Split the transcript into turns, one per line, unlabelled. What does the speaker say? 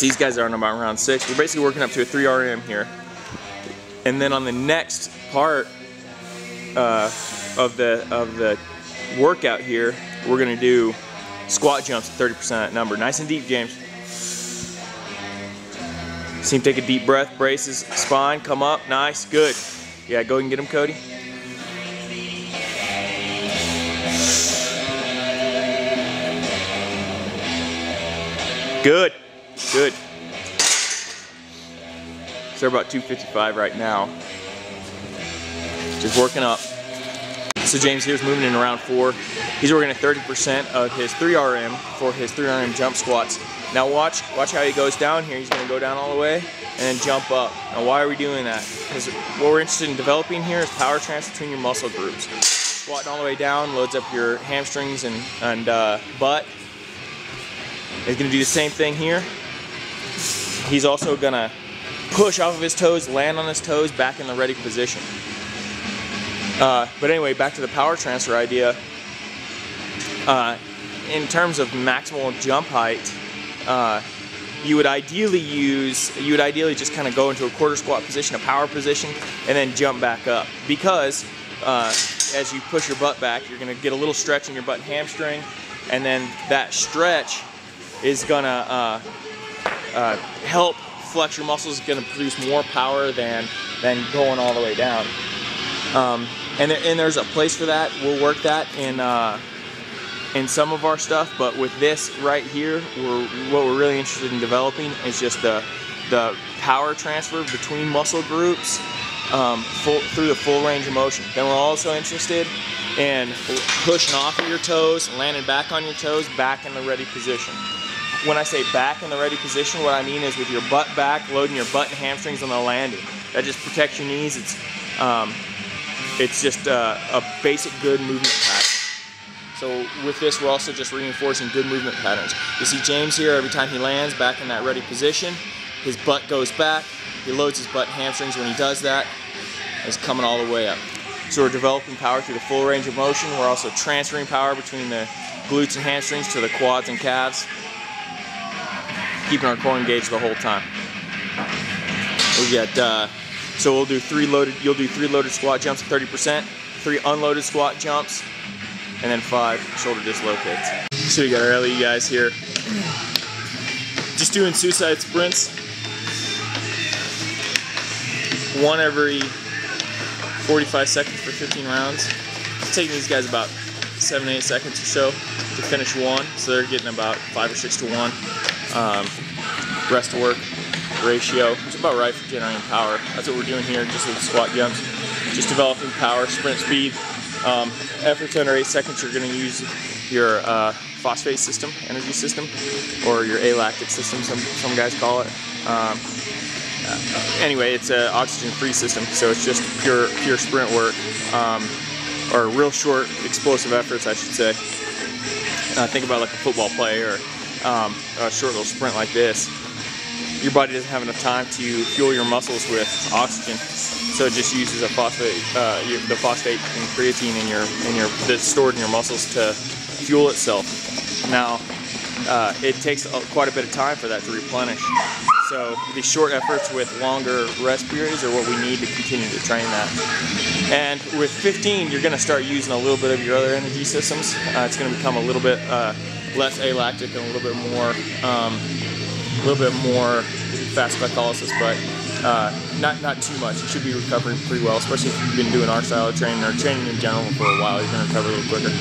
So these guys are on about round 6. We're basically working up to a 3 RM here. And then on the next part of the workout here, we're gonna do squat jumps at 30% of that number. Nice and deep, James. See him take a deep breath, brace his spine, come up, nice, good. Yeah, go ahead and get him, Cody. Good, good. So they're about 255 right now. Just working up. So James here's moving in round 4. He's working at 30% of his 3 RM for his 3 RM jump squats. Now watch how he goes down here. He's going to go down all the way and then jump up. Now why are we doing that? Because what we're interested in developing here is power transfer between your muscle groups. Squatting all the way down loads up your hamstrings and butt. He's going to do the same thing here. He's also going to push off of his toes, land on his toes, back in the ready position. But anyway, back to the power transfer idea. In terms of maximal jump height, you would ideally just kind of go into a quarter squat position, a power position, and then jump back up. Because as you push your butt back, you're going to get a little stretch in your butt and hamstring, and then that stretch is going to help flex your muscles, going to produce more power than going all the way down. And there's a place for that. We'll work that in some of our stuff, but with this right here, what we're really interested in developing is just the power transfer between muscle groups through the full range of motion. Then we're also interested in pushing off of your toes, landing back on your toes, back in the ready position. When I say back in the ready position, what I mean is with your butt back, loading your butt and hamstrings on the landing. That just protects your knees. It's just a basic good movement pattern. So with this, we're also just reinforcing good movement patterns. You see James here, every time he lands back in that ready position, his butt goes back, he loads his butt and hamstrings. When he does that, he's coming all the way up. So we're developing power through the full range of motion. We're also transferring power between the glutes and hamstrings to the quads and calves, keeping our core engaged the whole time. We got, so we'll do you'll do 3 loaded squat jumps at 30%, 3 unloaded squat jumps, and then 5 shoulder dislocates. So we got our LE guys here, just doing suicide sprints, 1 every 45 seconds for 15 rounds. It's taking these guys about 7 to 8 seconds or so to finish 1, so they're getting about 5 or 6 to 1 rest work ratio. It's about right for generating power. That's what we're doing here, just with the squat jumps. Just developing power, sprint speed. Efforts under 8 seconds, you're going to use your phosphate system, energy system, or your alactic system, some guys call it. Anyway, it's an oxygen-free system, so it's just pure sprint work, or real short explosive efforts, I should say. Think about like a football play or a short little sprint like this. Your body doesn't have enough time to fuel your muscles with oxygen, so it just uses a phosphate, the phosphate and creatine that's stored in your muscles to fuel itself. Now, it takes quite a bit of time for that to replenish. So these short efforts with longer rest periods are what we need to continue to train that. And with 15, you're going to start using a little bit of your other energy systems. It's going to become a little bit less alactic and a little bit more fast glycolysis, but not too much. You should be recovering pretty well, especially if you've been doing our style of training or training in general for a while. You're going to recover a little quicker.